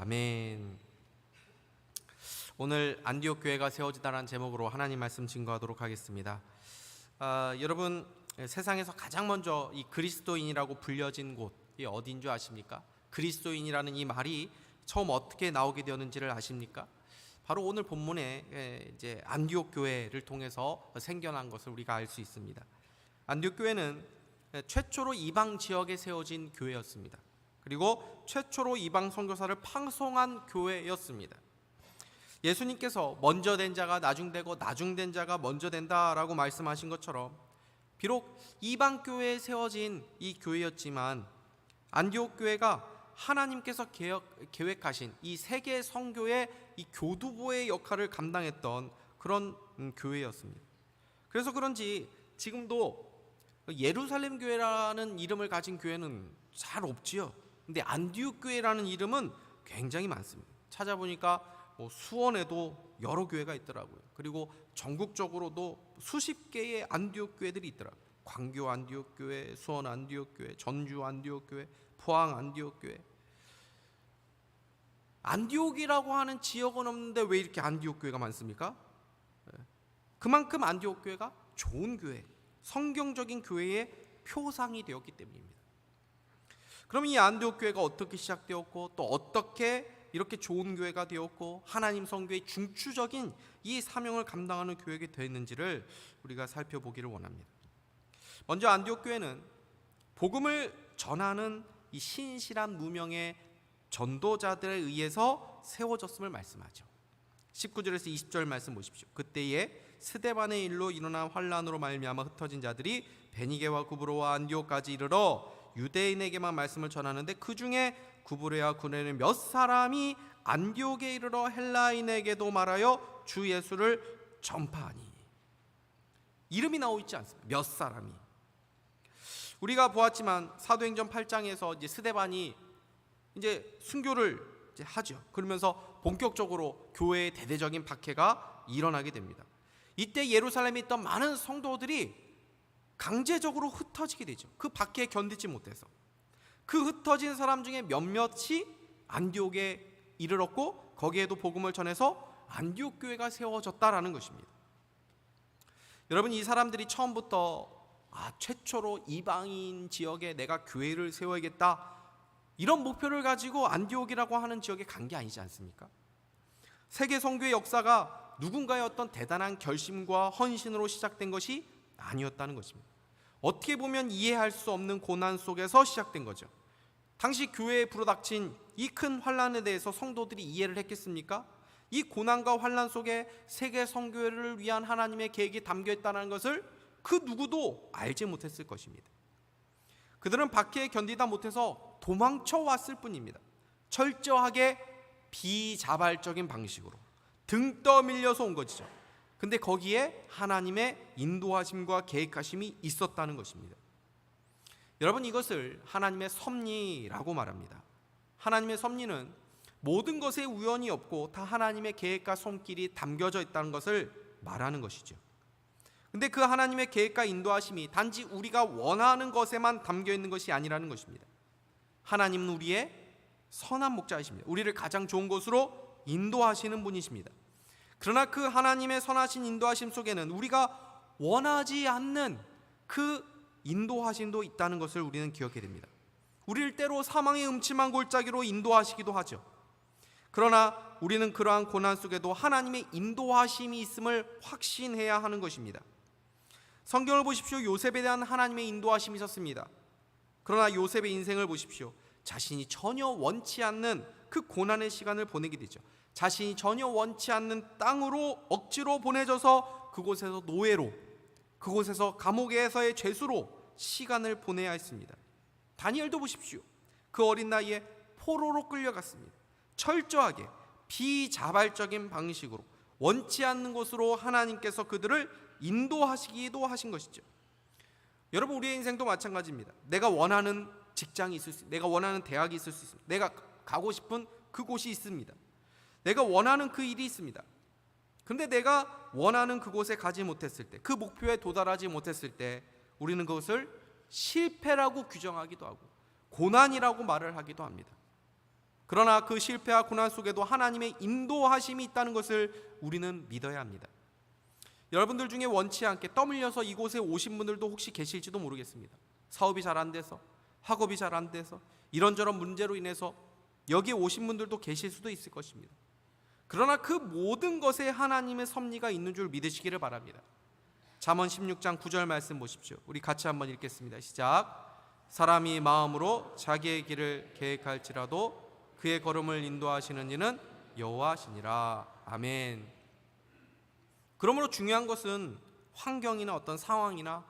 아멘. 오늘 안디옥 교회가 세워지다라는 제목으로 하나님 말씀 증거하도록 하겠습니다. 여러분, 세상에서 가장 먼저 이 그리스도인이라고 불려진 곳이 어디인 줄 아십니까? 그리스도인이라는 이 말이 처음 어떻게 나오게 되었는지를 아십니까? 바로 오늘 본문에 이제 안디옥 교회를 통해서 생겨난 것을 우리가 알 수 있습니다. 안디옥 교회는 최초로 이방 지역에 세워진 교회였습니다. 그리고 최초로 이방 선교사를 파송한 교회였습니다. 예수님께서 먼저 된 자가 나중되고 나중된 자가 먼저 된다라고 말씀하신 것처럼 비록 이방 교회에 세워진 이 교회였지만 안디옥 교회가 하나님께서 계획하신 이 세계 선교의 이 교두보의 역할을 감당했던 그런 교회였습니다. 그래서 그런지 지금도 예루살렘 교회라는 이름을 가진 교회는 잘 없지요. 근데 안디옥 교회라는 이름은 굉장히 많습니다. 찾아보니까 수원에도 여러 교회가 있더라고요. 그리고 전국적으로도 수십 개의 안디옥 교회들이 있더라고요. 광교 안디옥 교회, 수원 안디옥 교회, 전주 안디옥 교회, 포항 안디옥 교회. 안디옥이라고 하는 지역은 없는데 왜 이렇게 안디옥 교회가 많습니까? 그만큼 안디옥 교회가 좋은 교회, 성경적인 교회의 표상이 되었기 때문입니다. 그럼 이 안디옥 교회가 어떻게 시작되었고 또 어떻게 이렇게 좋은 교회가 되었고 하나님 선교의 중추적인 이 사명을 감당하는 교회가 되었는지를 우리가 살펴보기를 원합니다. 먼저 안디옥 교회는 복음을 전하는 이 신실한 무명의 전도자들에 의해서 세워졌음을 말씀하죠. 19절에서 20절 말씀 보십시오. 그때에 스데반의 일로 일어난 환란으로 말미암아 흩어진 자들이 베니게와 구브로와 안디옥까지 이르러 유대인에게만 말씀을 전하는데 그 중에 구브로와 구레네 몇 사람이 안디옥에 이르러 헬라인에게도 말하여 주 예수를 전파하니. 이름이 나오고 있지 않습니다. 몇 사람이. 우리가 보았지만 사도행전 8장에서 이제 스데반이 이제 순교를 이제 하죠. 그러면서 본격적으로 교회의 대대적인 박해가 일어나게 됩니다. 이때 예루살렘에 있던 많은 성도들이 강제적으로 흩어지게 되죠. 그 박해에 견디지 못해서. 그 흩어진 사람 중에 몇몇이 안디옥에 이르렀고 거기에도 복음을 전해서 안디옥 교회가 세워졌다라는 것입니다. 여러분, 이 사람들이 처음부터 최초로 이방인 지역에 내가 교회를 세워야겠다 이런 목표를 가지고 안디옥이라고 하는 지역에 간 게 아니지 않습니까? 세계 선교의 역사가 누군가의 어떤 대단한 결심과 헌신으로 시작된 것이 아니었다는 것입니다. 어떻게 보면 이해할 수 없는 고난 속에서 시작된 거죠. 당시 교회에 불어닥친 이 큰 환란에 대해서 성도들이 이해를 했겠습니까? 이 고난과 환란 속에 세계 선교를 위한 하나님의 계획이 담겨 있다는 것을 그 누구도 알지 못했을 것입니다. 그들은 박해에 견디다 못해서 도망쳐 왔을 뿐입니다. 철저하게 비자발적인 방식으로 등 떠밀려서 온 것이죠. 근데 거기에 하나님의 인도하심과 계획하심이 있었다는 것입니다. 여러분, 이것을 하나님의 섭리라고 말합니다. 하나님의 섭리는 모든 것에 우연이 없고 다 하나님의 계획과 손길이 담겨져 있다는 것을 말하는 것이죠. 근데 그 하나님의 계획과 인도하심이 단지 우리가 원하는 것에만 담겨 있는 것이 아니라는 것입니다. 하나님은 우리의 선한 목자이십니다. 우리를 가장 좋은 곳으로 인도하시는 분이십니다. 그러나 그 하나님의 선하신 인도하심 속에는 우리가 원하지 않는 그 인도하심도 있다는 것을 우리는 기억해야 됩니다. 우리를 때로 사망의 음침한 골짜기로 인도하시기도 하죠. 그러나 우리는 그러한 고난 속에도 하나님의 인도하심이 있음을 확신해야 하는 것입니다. 성경을 보십시오. 요셉에 대한 하나님의 인도하심이 있었습니다. 그러나 요셉의 인생을 보십시오. 자신이 전혀 원치 않는 그 고난의 시간을 보내게 되죠. 자신이 전혀 원치 않는 땅으로 억지로 보내져서 그곳에서 노예로, 그곳에서 감옥에서의 죄수로 시간을 보내야 했습니다. 다니엘도 보십시오. 그 어린 나이에 포로로 끌려갔습니다. 철저하게 비자발적인 방식으로 원치 않는 곳으로 하나님께서 그들을 인도하시기도 하신 것이죠. 여러분, 우리의 인생도 마찬가지입니다. 내가 원하는 직장이 있을 수 있습니다. 내가 원하는 대학이 있을 수 있습니다. 내가 가고 싶은 그곳이 있습니다. 내가 원하는 그 일이 있습니다. 그런데 내가 원하는 그곳에 가지 못했을 때, 그 목표에 도달하지 못했을 때 우리는 그것을 실패라고 규정하기도 하고 고난이라고 말을 하기도 합니다. 그러나 그 실패와 고난 속에도 하나님의 인도하심이 있다는 것을 우리는 믿어야 합니다. 여러분들 중에 원치 않게 떠밀려서 이곳에 오신 분들도 혹시 계실지도 모르겠습니다. 사업이 잘 안 돼서, 학업이 잘 안 돼서, 이런저런 문제로 인해서 여기에 오신 분들도 계실 수도 있을 것입니다. 그러나 그 모든 것에 하나님의 섭리가 있는 줄 믿으시기를 바랍니다. 잠언 16장 9절 말씀 보십시오. 우리 같이 한번 읽겠습니다. 시작. 사람이 마음으로 자기의 길을 계획할지라도 그의 걸음을 인도하시는 이는 여호와시니라. 아멘. 그러므로 중요한 것은 환경이나 어떤 상황이나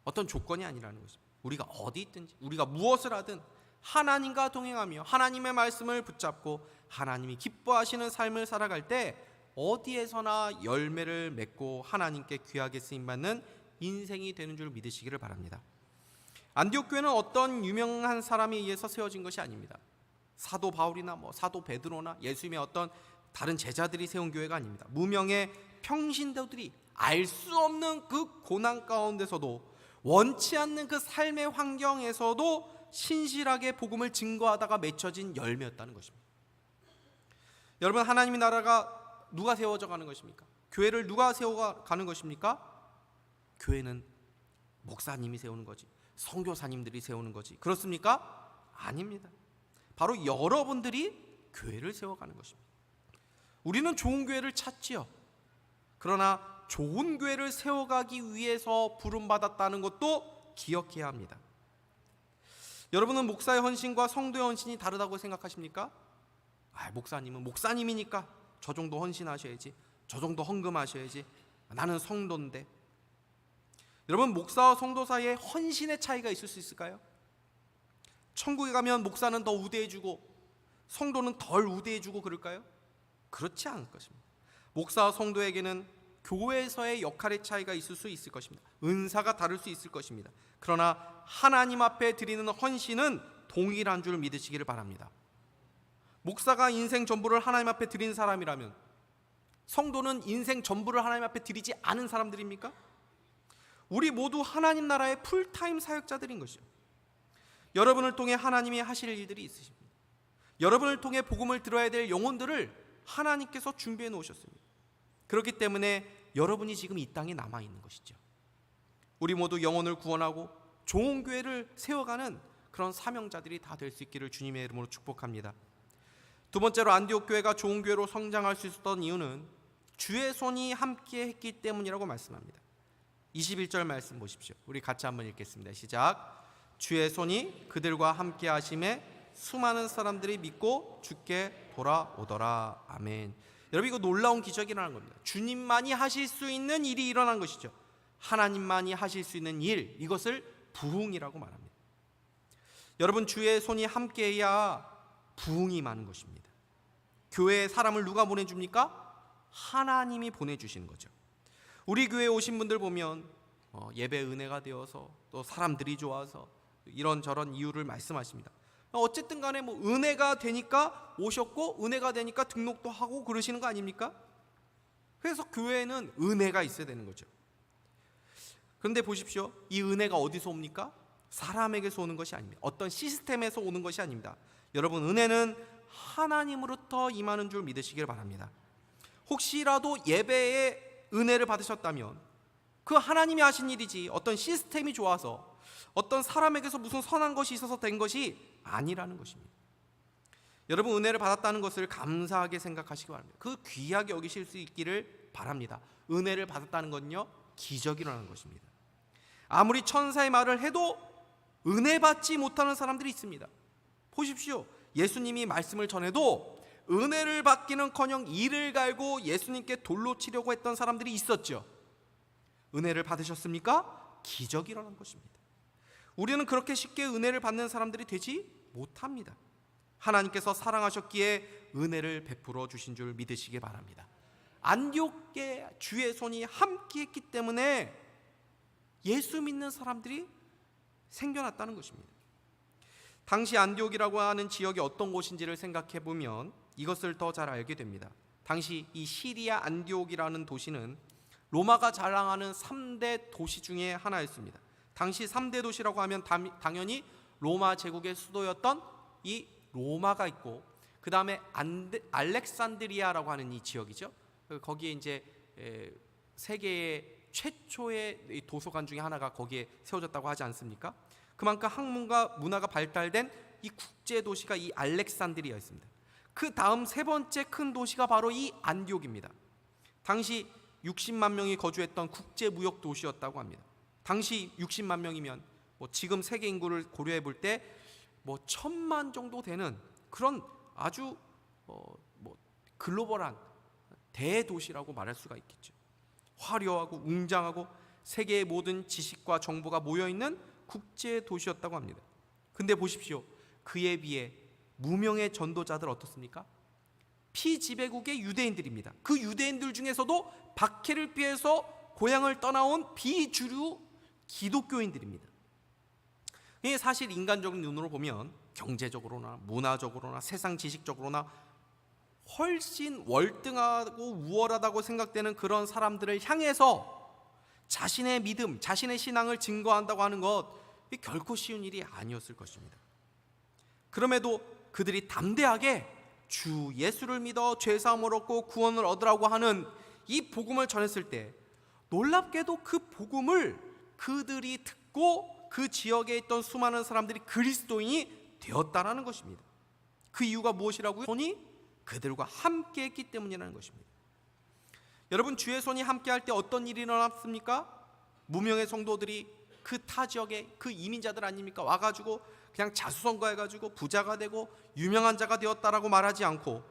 어떤 조건이 아니라는 것입니다. 우리가 어디 있든지, 우리가 무엇을 하든 하나님과 동행하며 하나님의 말씀을 붙잡고 하나님이 기뻐하시는 삶을 살아갈 때 어디에서나 열매를 맺고 하나님께 귀하게 쓰임받는 인생이 되는 줄 믿으시기를 바랍니다. 안디옥 교회는 어떤 유명한 사람에 의해서 세워진 것이 아닙니다. 사도 바울이나 사도 베드로나 예수님의 어떤 다른 제자들이 세운 교회가 아닙니다. 무명의 평신도들이 알 수 없는 그 고난 가운데서도, 원치 않는 그 삶의 환경에서도 신실하게 복음을 증거하다가 맺혀진 열매였다는 것입니다. 여러분, 하나님의 나라가 누가 세워져 가는 것입니까? 교회를 누가 세워가는 것입니까? 교회는 목사님이 세우는 거지, 선교사님들이 세우는 거지, 그렇습니까? 아닙니다. 바로 여러분들이 교회를 세워가는 것입니다. 우리는 좋은 교회를 찾지요. 그러나 좋은 교회를 세워가기 위해서 부름받았다는 것도 기억해야 합니다. 여러분은 목사의 헌신과 성도의 헌신이 다르다고 생각하십니까? 목사님은 목사님이니까 저 정도 헌신하셔야지, 저 정도 헌금하셔야지, 나는 성도인데. 여러분, 목사와 성도 사이에 헌신의 차이가 있을 수 있을까요? 천국에 가면 목사는 더 우대해주고 성도는 덜 우대해주고 그럴까요? 그렇지 않을 것입니다. 목사와 성도에게는 교회에서의 역할의 차이가 있을 수 있을 것입니다. 은사가 다를 수 있을 것입니다. 그러나 하나님 앞에 드리는 헌신은 동일한 줄 믿으시기를 바랍니다. 목사가 인생 전부를 하나님 앞에 드린 사람이라면 성도는 인생 전부를 하나님 앞에 드리지 않은 사람들입니까? 우리 모두 하나님 나라의 풀타임 사역자들인 것이죠. 여러분을 통해 하나님이 하실 일들이 있으십니다. 여러분을 통해 복음을 들어야 될 영혼들을 하나님께서 준비해 놓으셨습니다. 그렇기 때문에 여러분이 지금 이 땅에 남아있는 것이죠. 우리 모두 영혼을 구원하고 좋은 교회를 세워가는 그런 사명자들이 다 될 수 있기를 주님의 이름으로 축복합니다. 두 번째로, 안디옥 교회가 좋은 교회로 성장할 수 있었던 이유는 주의 손이 함께 했기 때문이라고 말씀합니다. 21절 말씀 보십시오. 우리 같이 한번 읽겠습니다. 시작. 주의 손이 그들과 함께 하심에 수많은 사람들이 믿고 주께 돌아오더라. 아멘. 여러분, 이거 놀라운 기적이라는 겁니다. 주님만이 하실 수 있는 일이 일어난 것이죠. 하나님만이 하실 수 있는 일, 이것을 부흥이라고 말합니다. 여러분, 주의 손이 함께해야 부흥이 많은 것입니다. 교회에 사람을 누가 보내줍니까? 하나님이 보내주시는 거죠. 우리 교회에 오신 분들 보면 예배 은혜가 되어서, 또 사람들이 좋아서, 이런저런 이유를 말씀하십니다. 어쨌든 간에 은혜가 되니까 오셨고, 은혜가 되니까 등록도 하고 그러시는 거 아닙니까? 그래서 교회에는 은혜가 있어야 되는 거죠. 그런데 보십시오, 이 은혜가 어디서 옵니까? 사람에게서 오는 것이 아닙니다. 어떤 시스템에서 오는 것이 아닙니다. 여러분, 은혜는 하나님으로부터 임하는 줄 믿으시길 바랍니다. 혹시라도 예배에 은혜를 받으셨다면 그 하나님이 하신 일이지, 어떤 시스템이 좋아서 어떤 사람에게서 무슨 선한 것이 있어서 된 것이 아니라는 것입니다. 여러분, 은혜를 받았다는 것을 감사하게 생각하시기 바랍니다. 그 귀하게 여기실 수 있기를 바랍니다. 은혜를 받았다는 건요, 기적이라는 것입니다. 아무리 천사의 말을 해도 은혜 받지 못하는 사람들이 있습니다. 보십시오, 예수님이 말씀을 전해도 은혜를 받기는커녕 이를 갈고 예수님께 돌로 치려고 했던 사람들이 있었죠. 은혜를 받으셨습니까? 기적이 일어난 것입니다. 우리는 그렇게 쉽게 은혜를 받는 사람들이 되지 못합니다. 하나님께서 사랑하셨기에 은혜를 베풀어 주신 줄 믿으시기 바랍니다. 안디옥에 주의 손이 함께 했기 때문에 예수 믿는 사람들이 생겨났다는 것입니다. 당시 안디옥이라고 하는 지역이 어떤 곳인지를 생각해 보면 이것을 더 잘 알게 됩니다. 당시 이 시리아 안디옥이라는 도시는 로마가 자랑하는 3대 도시 중에 하나였습니다. 당시 3대 도시라고 하면 당연히 로마 제국의 수도였던 이 로마가 있고, 그 다음에 알렉산드리아라고 하는 이 지역이죠. 거기에 이제 세계의 최초의 도서관 중에 하나가 거기에 세워졌다고 하지 않습니까? 그만큼 학문과 문화가 발달된 이 국제 도시가 이 알렉산드리아였습니다. 그 다음 세 번째 큰 도시가 바로 이 안디옥입니다. 당시 60만 명이 거주했던 국제 무역 도시였다고 합니다. 당시 60만 명이면 지금 세계 인구를 고려해 볼 때 1000만 정도 되는 그런 아주 글로벌한 대도시라고 말할 수가 있겠죠. 화려하고 웅장하고 세계의 모든 지식과 정보가 모여있는 국제 도시였다고 합니다. 근데 보십시오. 그에 비해 무명의 전도자들 어떻습니까? 피지배국의 유대인들입니다. 그 유대인들 중에서도 박해를 피해서 고향을 떠나온 비주류 기독교인들입니다. 이게 사실 인간적인 눈으로 보면 경제적으로나 문화적으로나 세상 지식적으로나 훨씬 월등하고 우월하다고 생각되는 그런 사람들을 향해서 자신의 믿음, 자신의 신앙을 증거한다고 하는 것, 결코 쉬운 일이 아니었을 것입니다. 그럼에도 그들이 담대하게 주 예수를 믿어 죄사함을 얻고 구원을 얻으라고 하는 이 복음을 전했을 때, 놀랍게도 그 복음을 그들이 듣고 그 지역에 있던 수많은 사람들이 그리스도인이 되었다라는 것입니다. 그 이유가 무엇이라고요? 손이 그들과 함께 했기 때문이라는 것입니다. 여러분, 주의 손이 함께 할 때 어떤 일이 일어났습니까? 무명의 성도들이 그 타 지역의 그 이민자들 아닙니까? 와가지고 그냥 자수성가해가지고 부자가 되고 유명한 자가 되었다라고 말하지 않고,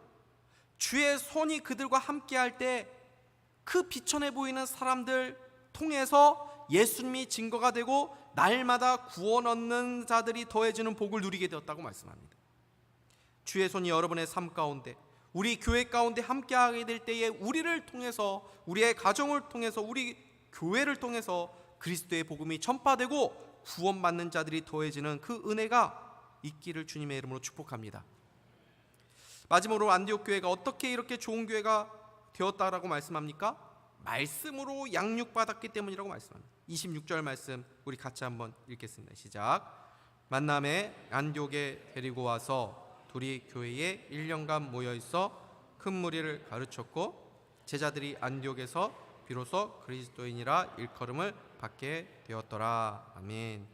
주의 손이 그들과 함께 할 때 그 비천해 보이는 사람들 통해서 예수님이 증거가 되고 날마다 구원 얻는 자들이 더해지는 복을 누리게 되었다고 말씀합니다. 주의 손이 여러분의 삶 가운데, 우리 교회 가운데 함께하게 될 때에 우리를 통해서, 우리의 가정을 통해서, 우리 교회를 통해서 그리스도의 복음이 전파되고 구원받는 자들이 더해지는 그 은혜가 있기를 주님의 이름으로 축복합니다. 마지막으로 안디옥 교회가 어떻게 이렇게 좋은 교회가 되었다라고 말씀합니까? 말씀으로 양육받았기 때문이라고 말씀합니다. 26절 말씀 우리 같이 한번 읽겠습니다. 시작. 만남에 안디옥에 데리고 와서 둘이 교회에 1년간 모여있어 큰 무리를 가르쳤고, 제자들이 안디옥에서 비로소 그리스도인이라 일컬음을 받게 되었더라. 아멘.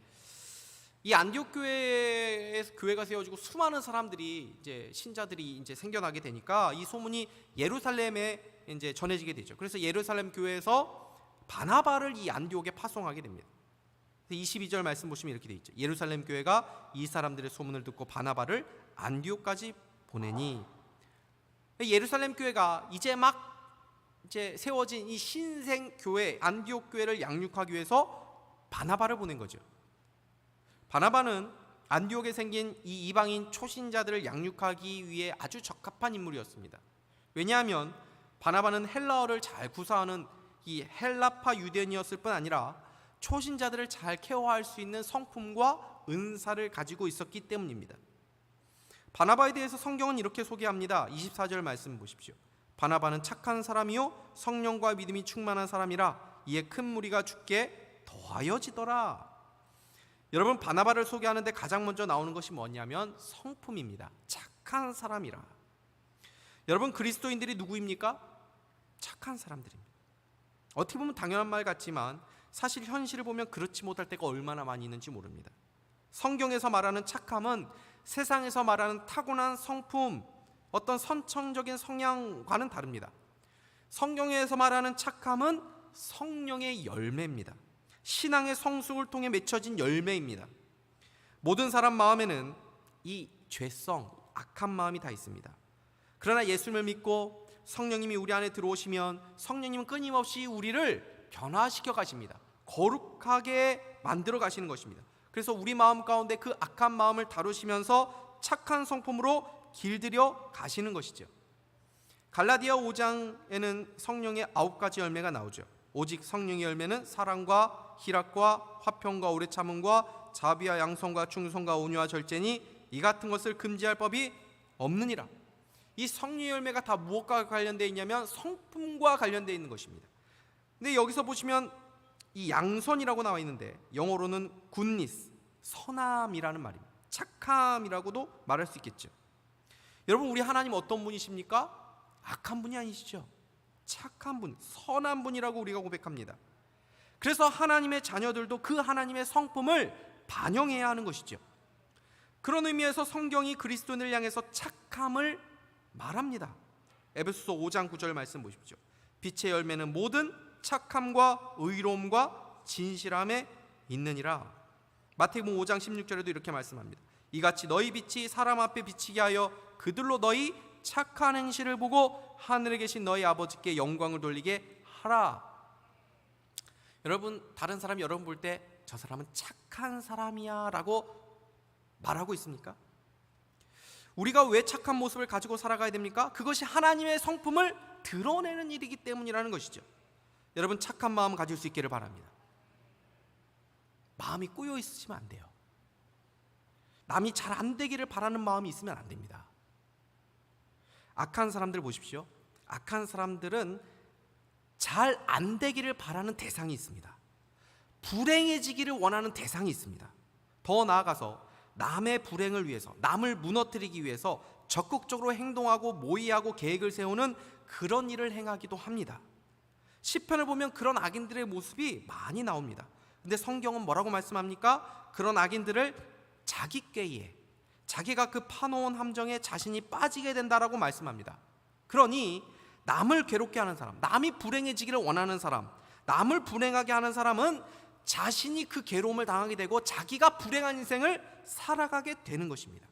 이 안디옥 교회가 세워지고 수많은 사람들이, 이제 신자들이 이제 생겨나게 되니까 이 소문이 예루살렘에 이제 전해지게 되죠. 그래서 예루살렘 교회에서 바나바를 이 안디옥에 파송하게 됩니다. 22절 말씀 보시면 이렇게 돼 있죠. 예루살렘 교회가 이 사람들의 소문을 듣고 바나바를 안디옥까지 보내니, 예루살렘 교회가 이제 세워진 이 신생 교회 안디옥 교회를 양육하기 위해서 바나바를 보낸 거죠. 바나바는 안디옥에 생긴 이 이방인 초신자들을 양육하기 위해 아주 적합한 인물이었습니다. 왜냐하면 바나바는 헬라어를 잘 구사하는 이 헬라파 유대인이었을 뿐 아니라 초신자들을 잘 케어할 수 있는 성품과 은사를 가지고 있었기 때문입니다. 바나바에 대해서 성경은 이렇게 소개합니다. 24절 말씀 보십시오. 바나바는 착한 사람이요 성령과 믿음이 충만한 사람이라 이에 큰 무리가 주께 더하여지더라. 여러분, 바나바를 소개하는데 가장 먼저 나오는 것이 뭐냐면 성품입니다. 착한 사람이라. 여러분, 그리스도인들이 누구입니까? 착한 사람들입니다. 어떻게 보면 당연한 말 같지만 사실 현실을 보면 그렇지 못할 때가 얼마나 많이 있는지 모릅니다. 성경에서 말하는 착함은 세상에서 말하는 타고난 성품, 어떤 선천적인 성향과는 다릅니다. 성경에서 말하는 착함은 성령의 열매입니다. 신앙의 성숙을 통해 맺혀진 열매입니다. 모든 사람 마음에는 이 죄성, 악한 마음이 다 있습니다. 그러나 예수님을 믿고 성령님이 우리 안에 들어오시면 성령님은 끊임없이 우리를 변화시켜 가십니다. 거룩하게 만들어 가시는 것입니다. 그래서 우리 마음 가운데 그 악한 마음을 다루시면서 착한 성품으로 길들여 가시는 것이죠. 갈라디아 5장에는 성령의 9가지 열매가 나오죠. 오직 성령의 열매는 사랑과 희락과 화평과 오래 참음과 자비와 양성과 충성과 온유와 절제니 이 같은 것을 금지할 법이 없느니라. 이 성령의 열매가 다 무엇과 관련되어 있냐면 성품과 관련되어 있는 것입니다. 근데 여기서 보시면 이 양선이라고 나와 있는데 영어로는 goodness, 선함이라는 말입니다. 착함이라고도 말할 수 있겠죠. 여러분, 우리 하나님 어떤 분이십니까? 악한 분이 아니시죠. 착한 분, 선한 분이라고 우리가 고백합니다. 그래서 하나님의 자녀들도 그 하나님의 성품을 반영해야 하는 것이죠. 그런 의미에서 성경이 그리스도인을 향해서 착함을 말합니다. 에베소서 5장 9절 말씀 보십시오. 빛의 열매는 모든 착함과 의로움과 진실함에 있느니라. 마태복음 5장 16절에도 이렇게 말씀합니다. 이같이 너희 빛이 사람 앞에 비치게 하여 그들로 너희 착한 행실을 보고 하늘에 계신 너희 아버지께 영광을 돌리게 하라. 여러분, 다른 사람이 여러분 볼 때 저 사람은 착한 사람이야 라고 말하고 있습니까? 우리가 왜 착한 모습을 가지고 살아가야 됩니까? 그것이 하나님의 성품을 드러내는 일이기 때문이라는 것이죠. 여러분, 착한 마음 가질 수 있기를 바랍니다. 마음이 꼬여 있으시면 안 돼요. 남이 잘 안 되기를 바라는 마음이 있으면 안 됩니다. 악한 사람들 보십시오. 악한 사람들은 잘 안 되기를 바라는 대상이 있습니다. 불행해지기를 원하는 대상이 있습니다. 더 나아가서 남의 불행을 위해서, 남을 무너뜨리기 위해서 적극적으로 행동하고 모의하고 계획을 세우는 그런 일을 행하기도 합니다. 시편을 보면 그런 악인들의 모습이 많이 나옵니다. 근데 성경은 뭐라고 말씀합니까? 그런 악인들을 자기 꾀에, 자기가 그 파놓은 함정에 자신이 빠지게 된다라고 말씀합니다. 그러니 남을 괴롭게 하는 사람, 남이 불행해지기를 원하는 사람, 남을 불행하게 하는 사람은 자신이 그 괴로움을 당하게 되고 자기가 불행한 인생을 살아가게 되는 것입니다.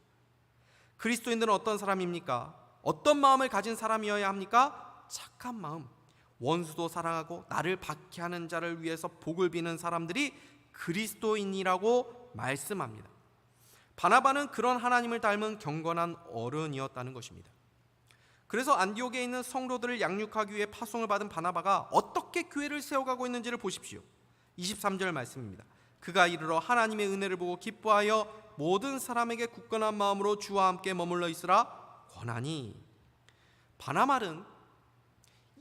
그리스도인들은 어떤 사람입니까? 어떤 마음을 가진 사람이어야 합니까? 착한 마음, 원수도 사랑하고 나를 박해하는 자를 위해서 복을 비는 사람들이 그리스도인이라고 말씀합니다. 바나바는 그런 하나님을 닮은 경건한 어른이었다는 것입니다. 그래서 안디옥에 있는 성도들을 양육하기 위해 파송을 받은 바나바가 어떻게 교회를 세워가고 있는지를 보십시오. 23절 말씀입니다. 그가 이르러 하나님의 은혜를 보고 기뻐하여 모든 사람에게 굳건한 마음으로 주와 함께 머물러 있으라 권하니. 바나바는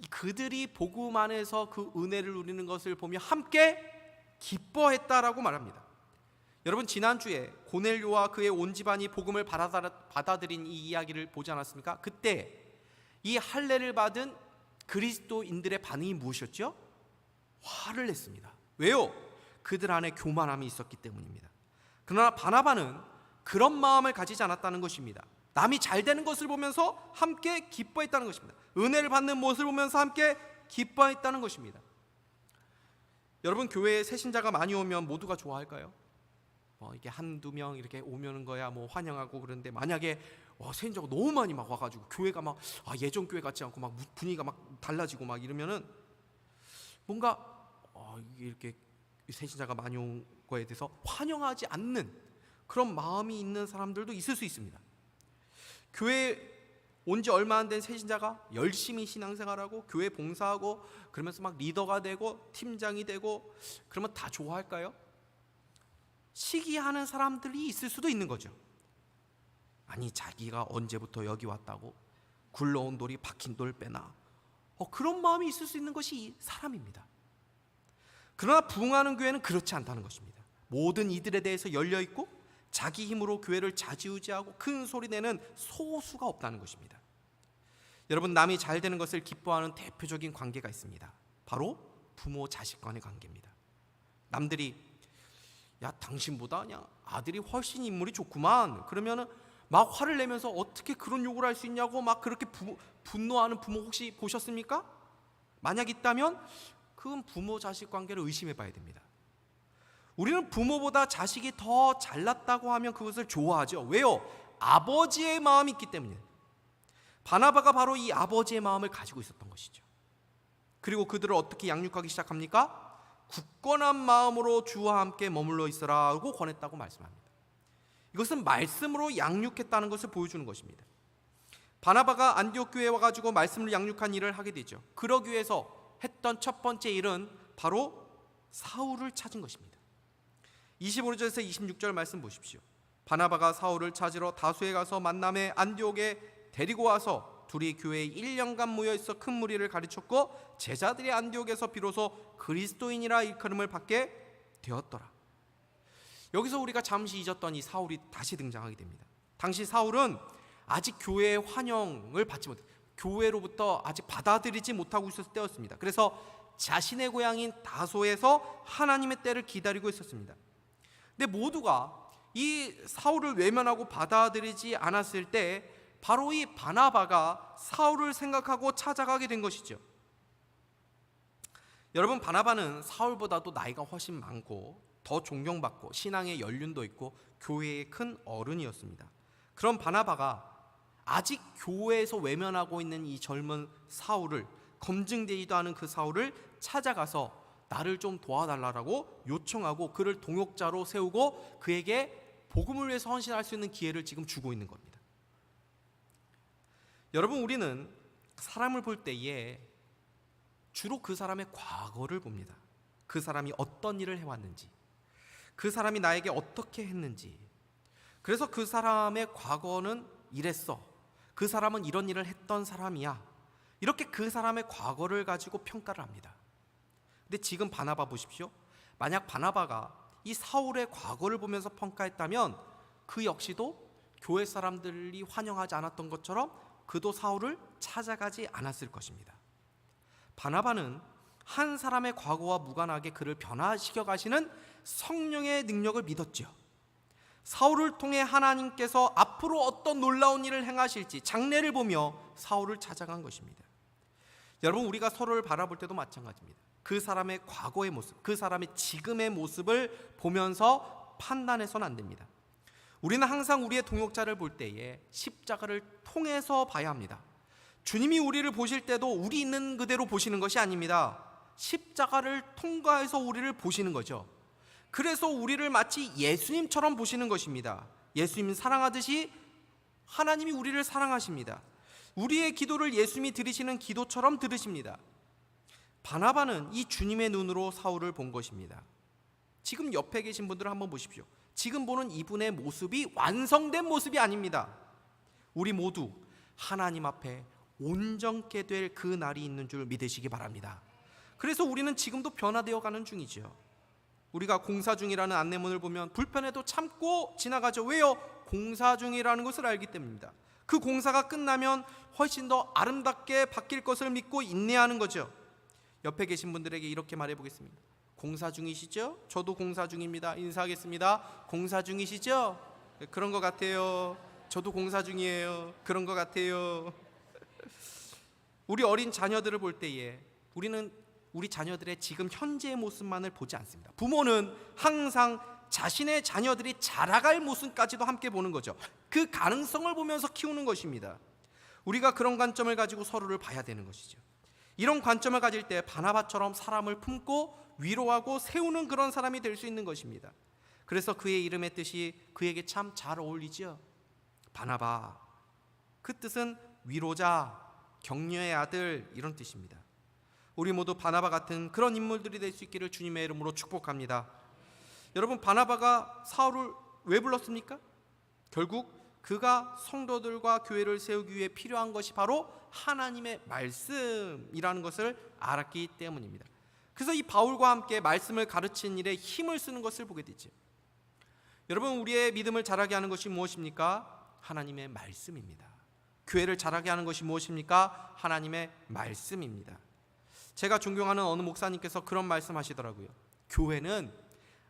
그들이 복음 안에서 그 은혜를 누리는 것을 보며 함께 기뻐했다라고 말합니다. 여러분, 지난주에 고넬료와 그의 온 집안이 복음을 받아들인 이 이야기를 보지 않았습니까? 그때 이 할례를 받은 그리스도인들의 반응이 무엇이었죠? 화를 냈습니다. 왜요? 그들 안에 교만함이 있었기 때문입니다. 그러나 바나바는 그런 마음을 가지지 않았다는 것입니다. 남이 잘 되는 것을 보면서 함께 기뻐했다는 것입니다. 은혜를 받는 모습을 보면서 함께 기뻐했다는 것입니다. 여러분, 교회에 새 신자가 많이 오면 모두가 좋아할까요? 이게 한두 명 이렇게 오면 거야 환영하고 그러는데, 만약에 새 신자가 너무 많이 막 와가지고 교회가 막 예전 교회 같지 않고 막 분위기가 막 달라지고 막 이러면은 뭔가 이렇게 새 신자가 많이 온 거에 대해서 환영하지 않는 그런 마음이 있는 사람들도 있을 수 있습니다. 교회에 온 지 얼마 안 된 새 신자가 열심히 신앙생활하고 교회 봉사하고 그러면서 막 리더가 되고 팀장이 되고 그러면 다 좋아할까요? 시기하는 사람들이 있을 수도 있는 거죠. 아니, 자기가 언제부터 여기 왔다고 굴러온 돌이 박힌 돌 빼나, 그런 마음이 있을 수 있는 것이 사람입니다. 그러나 부흥하는 교회는 그렇지 않다는 것입니다. 모든 이들에 대해서 열려있고 자기 힘으로 교회를 좌지우지하고 큰 소리 내는 소수가 없다는 것입니다. 여러분, 남이 잘 되는 것을 기뻐하는 대표적인 관계가 있습니다. 바로 부모 자식 간의 관계입니다. 남들이 야, 당신보다 그냥 아들이 훨씬 인물이 좋구만, 그러면은 막 화를 내면서 어떻게 그런 욕을 할 수 있냐고 막 그렇게 분노하는 부모 혹시 보셨습니까? 만약 있다면 그건 부모 자식 관계를 의심해 봐야 됩니다. 우리는 부모보다 자식이 더 잘났다고 하면 그것을 좋아하죠. 왜요? 아버지의 마음이 있기 때문이에요. 바나바가 바로 이 아버지의 마음을 가지고 있었던 것이죠. 그리고 그들을 어떻게 양육하기 시작합니까? 굳건한 마음으로 주와 함께 머물러 있으라고 권했다고 말씀합니다. 이것은 말씀으로 양육했다는 것을 보여주는 것입니다. 바나바가 안디옥 교회에 와가지고 말씀을 양육한 일을 하게 되죠. 그러기 위해서 했던 첫 번째 일은 바로 사울을 찾은 것입니다. 25절에서 26절 말씀 보십시오. 바나바가 사울을 찾으러 다수에 가서 만남에 안디옥에 데리고 와서 둘이 교회에 1년간 모여있어 큰 무리를 가르쳤고 제자들이 안디옥에서 비로소 그리스도인이라 일컬음을 받게 되었더라. 여기서 우리가 잠시 잊었던 이 사울이 다시 등장하게 됩니다. 당시 사울은 아직 교회의 환영을 받지 못, 교회로부터 아직 받아들이지 못하고 있었을 때였습니다. 그래서 자신의 고향인 다소에서 하나님의 때를 기다리고 있었습니다. 근데 모두가 이 사울을 외면하고 받아들이지 않았을 때 바로 이 바나바가 사울을 생각하고 찾아가게 된 것이죠. 여러분, 바나바는 사울보다도 나이가 훨씬 많고 더 존경받고 신앙의 연륜도 있고 교회의 큰 어른이었습니다. 그런 바나바가 아직 교회에서 외면하고 있는 이 젊은 사울을, 검증되지도 않은 그 사울을 찾아가서 나를 좀 도와달라고 요청하고 그를 동역자로 세우고 그에게 복음을 위해서 헌신할 수 있는 기회를 지금 주고 있는 겁니다. 여러분, 우리는 사람을 볼 때에 주로 그 사람의 과거를 봅니다. 그 사람이 어떤 일을 해왔는지, 그 사람이 나에게 어떻게 했는지. 그래서 그 사람의 과거는 이랬어, 그 사람은 이런 일을 했던 사람이야, 이렇게 그 사람의 과거를 가지고 평가를 합니다. 근데 지금 바나바 보십시오. 만약 바나바가 이 사울의 과거를 보면서 평가했다면 그 역시도 교회 사람들이 환영하지 않았던 것처럼 그도 사울을 찾아가지 않았을 것입니다. 바나바는 한 사람의 과거와 무관하게 그를 변화시켜 가시는 성령의 능력을 믿었죠. 사울을 통해 하나님께서 앞으로 어떤 놀라운 일을 행하실지 장래를 보며 사울을 찾아간 것입니다. 여러분, 우리가 서로를 바라볼 때도 마찬가지입니다. 그 사람의 과거의 모습, 그 사람의 지금의 모습을 보면서 판단해서는 안 됩니다. 우리는 항상 우리의 동역자를 볼 때에 십자가를 통해서 봐야 합니다. 주님이 우리를 보실 때도 우리 있는 그대로 보시는 것이 아닙니다. 십자가를 통과해서 우리를 보시는 거죠. 그래서 우리를 마치 예수님처럼 보시는 것입니다. 예수님 사랑하듯이 하나님이 우리를 사랑하십니다. 우리의 기도를 예수님이 들으시는 기도처럼 들으십니다. 바나바는 이 주님의 눈으로 사울을 본 것입니다. 지금 옆에 계신 분들을 한번 보십시오. 지금 보는 이분의 모습이 완성된 모습이 아닙니다. 우리 모두 하나님 앞에 온전케 될 그 날이 있는 줄 믿으시기 바랍니다. 그래서 우리는 지금도 변화되어 가는 중이죠. 우리가 공사 중이라는 안내문을 보면 불편해도 참고 지나가죠. 왜요? 공사 중이라는 것을 알기 때문입니다. 그 공사가 끝나면 훨씬 더 아름답게 바뀔 것을 믿고 인내하는 거죠. 옆에 계신 분들에게 이렇게 말해 보겠습니다. 공사 중이시죠? 저도 공사 중입니다. 인사하겠습니다. 공사 중이시죠? 그런 것 같아요. 저도 공사 중이에요. 그런 것 같아요. 우리 어린 자녀들을 볼 때에 우리는 우리 자녀들의 지금 현재의 모습만을 보지 않습니다. 부모는 항상 자신의 자녀들이 자라갈 모습까지도 함께 보는 거죠. 그 가능성을 보면서 키우는 것입니다. 우리가 그런 관점을 가지고 서로를 봐야 되는 것이죠. 이런 관점을 가질 때 바나바처럼 사람을 품고 위로하고 세우는 그런 사람이 될 수 있는 것입니다. 그래서 그의 이름의 뜻이 그에게 참 잘 어울리죠. 바나바, 그 뜻은 위로자, 격려의 아들, 이런 뜻입니다. 우리 모두 바나바 같은 그런 인물들이 될 수 있기를 주님의 이름으로 축복합니다. 여러분, 바나바가 사울을 왜 불렀습니까? 결국 그가 성도들과 교회를 세우기 위해 필요한 것이 바로 하나님의 말씀이라는 것을 알았기 때문입니다. 그래서 이 바울과 함께 말씀을 가르치는 일에 힘을 쓰는 것을 보게 되죠. 여러분, 우리의 믿음을 자라게 하는 것이 무엇입니까? 하나님의 말씀입니다. 교회를 자라게 하는 것이 무엇입니까? 하나님의 말씀입니다. 제가 존경하는 어느 목사님께서 그런 말씀하시더라고요. 교회는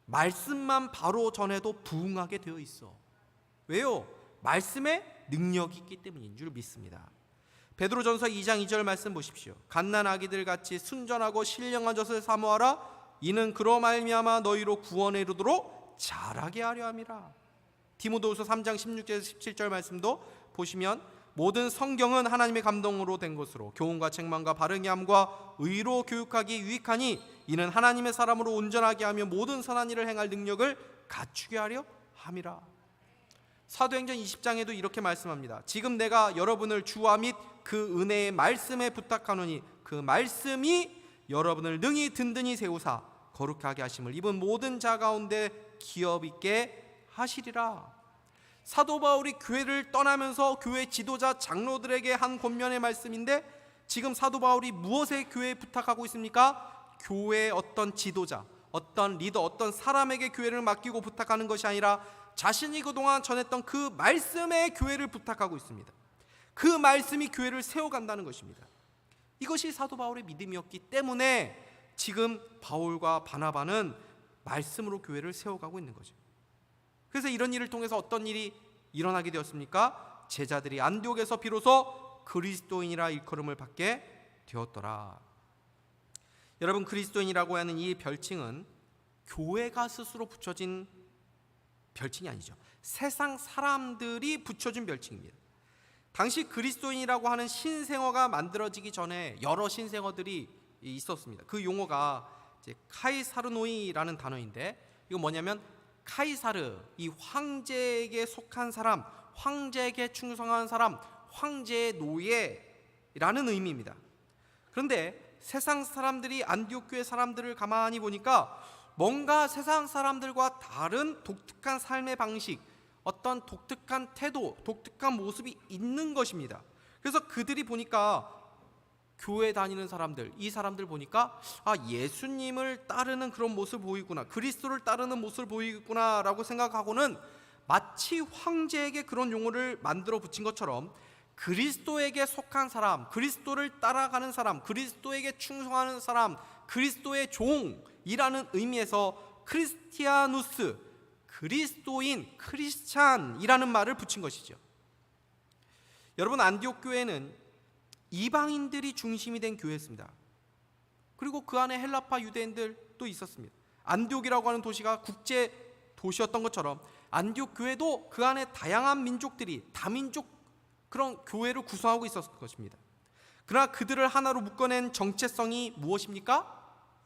말씀만 바로 전해도 부흥하게 되어 있어. 왜요? 말씀에 능력이 있기 때문인 줄 믿습니다. 베드로전서 2장 2절 말씀 보십시오. 갓난 아기들 같이 순전하고 신령한 젖을 사모하라. 이는 그로 말미암아 너희로 구원에 이르도록 자라게 하려 함이라. 디모데후서 3장 16절에서 17절 말씀도 보시면 모든 성경은 하나님의 감동으로 된 것으로 교훈과 책망과 바르게 함과 의로 교육하기 유익하니 이는 하나님의 사람으로 온전하게 하며 모든 선한 일을 행할 능력을 갖추게 하려 함이라. 사도행전 20장에도 이렇게 말씀합니다. 지금 내가 여러분을 주와 및 그 은혜의 말씀에 부탁하노니 그 말씀이 여러분을 능히 든든히 세우사 거룩하게 하심을 입은 모든 자 가운데 기업 있게 하시리라. 사도 바울이 교회를 떠나면서 교회 지도자 장로들에게 한 권면의 말씀인데 지금 사도 바울이 무엇에 교회에 부탁하고 있습니까? 교회의 어떤 지도자, 어떤 리더, 어떤 사람에게 교회를 맡기고 부탁하는 것이 아니라 자신이 그동안 전했던 그 말씀의 교회를 부탁하고 있습니다. 그 말씀이 교회를 세워간다는 것입니다. 이것이 사도 바울의 믿음이었기 때문에 지금 바울과 바나바는 말씀으로 교회를 세워가고 있는 거죠. 그래서 이런 일을 통해서 어떤 일이 일어나게 되었습니까? 제자들이 안디옥에서 비로소 그리스도인이라 일컬음을 받게 되었더라. 여러분, 그리스도인이라고 하는 이 별칭은 교회가 스스로 붙여진 별칭이 아니죠. 세상 사람들이 붙여준 별칭입니다. 당시 그리스도인이라고 하는 신생어가 만들어지기 전에 여러 신생어들이 있었습니다. 그 용어가 이제 카이사르노이라는 단어인데, 이거 뭐냐면 카이사르, 이 황제에게 속한 사람, 황제에게 충성한 사람, 황제의 노예라는 의미입니다. 그런데 세상 사람들이 안디옥 교회 사람들을 가만히 보니까 뭔가 세상 사람들과 다른 독특한 삶의 방식, 어떤 독특한 태도, 독특한 모습이 있는 것입니다. 그래서 그들이 보니까 교회 다니는 사람들, 이 사람들 보니까 예수님을 따르는 그런 모습을 보이구나, 그리스도를 따르는 모습을 보이구나 라고 생각하고는 마치 황제에게 그런 용어를 만들어 붙인 것처럼 그리스도에게 속한 사람, 그리스도를 따라가는 사람, 그리스도에게 충성하는 사람, 그리스도의 종이라는 의미에서 크리스티아누스, 그리스도인, 크리스찬이라는 말을 붙인 것이죠. 여러분, 안디옥 교회는 이방인들이 중심이 된 교회였습니다. 그리고 그 안에 헬라파 유대인들도 있었습니다. 안디옥이라고 하는 도시가 국제 도시였던 것처럼 안디옥 교회도 그 안에 다양한 민족들이 다민족 그런 교회를 구성하고 있었을 것입니다. 그러나 그들을 하나로 묶어낸 정체성이 무엇입니까?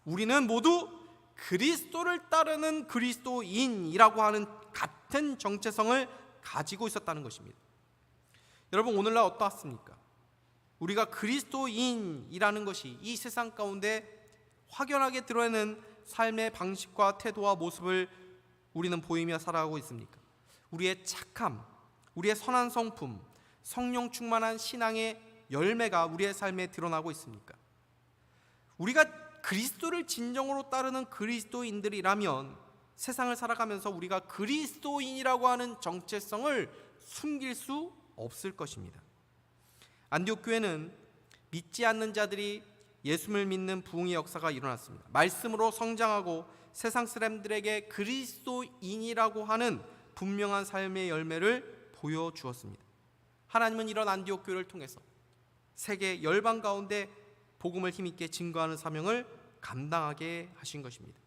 우리는 모두 그리스도를 따르는 그리스도인이라고 하는 같은 정체성을 가지고 있었다는 것입니다. 여러분, 오늘날 어떠합니까? 우리가 그리스도인이라는 것이 이 세상 가운데 확연하게 드러내는 삶의 방식과 태도와 모습을 우리는 보이며 살아가고 있습니까? 우리의 착함, 우리의 선한 성품, 성령 충만한 신앙의 열매가 우리의 삶에 드러나고 있습니까? 우리가 그리스도를 진정으로 따르는 그리스도인들이라면 세상을 살아가면서 우리가 그리스도인이라고 하는 정체성을 숨길 수 없을 것입니다. 안디옥 교회는 믿지 않는 자들이 예수를 믿는 부흥의 역사가 일어났습니다. 말씀으로 성장하고 세상 사람들에게 그리스도인이라고 하는 분명한 삶의 열매를 보여주었습니다. 하나님은 이런 안디옥 교회를 통해서 세계 열방 가운데 복음을 힘있게 증거하는 사명을 감당하게 하신 것입니다.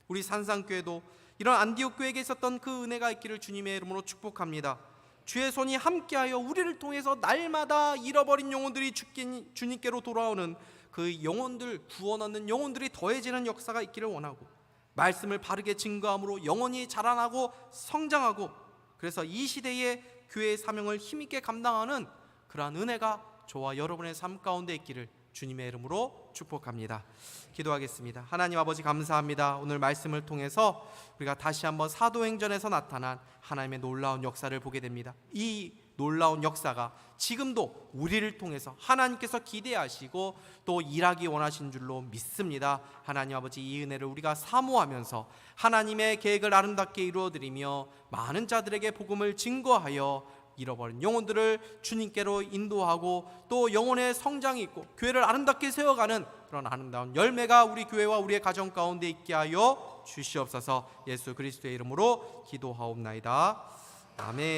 우리 산상교회도 이런 안디옥 교회에게 있었던 그 은혜가 있기를 주님의 이름으로 축복합니다. 주의 손이 함께하여 우리를 통해서 날마다 잃어버린 영혼들이 주님께로 돌아오는 그 영혼들, 구원 얻는 영혼들이 더해지는 역사가 있기를 원하고, 말씀을 바르게 증거함으로 영혼이 자라나고 성장하고, 그래서 이 시대의 교회의 사명을 힘있게 감당하는 그러한 은혜가 저와 여러분의 삶 가운데 있기를 주님의 이름으로 축복합니다. 기도하겠습니다. 하나님 아버지, 감사합니다. 오늘 말씀을 통해서 우리가 다시 한번 사도행전에서 나타난 하나님의 놀라운 역사를 보게 됩니다. 이 놀라운 역사가 지금도 우리를 통해서 하나님께서 기대하시고 또 일하기 원하신 줄로 믿습니다. 하나님 아버지, 이 은혜를 우리가 사모하면서 하나님의 계획을 아름답게 이루어드리며 많은 자들에게 복음을 증거하여 잃어버린 영혼들을 주님께로 인도하고 또 영혼의 성장이 있고 교회를 아름답게 세워가는 그런 아름다운 열매가 우리 교회와 우리의 가정 가운데 있게 하여 주시옵소서. 예수 그리스도의 이름으로 기도하옵나이다. 아멘.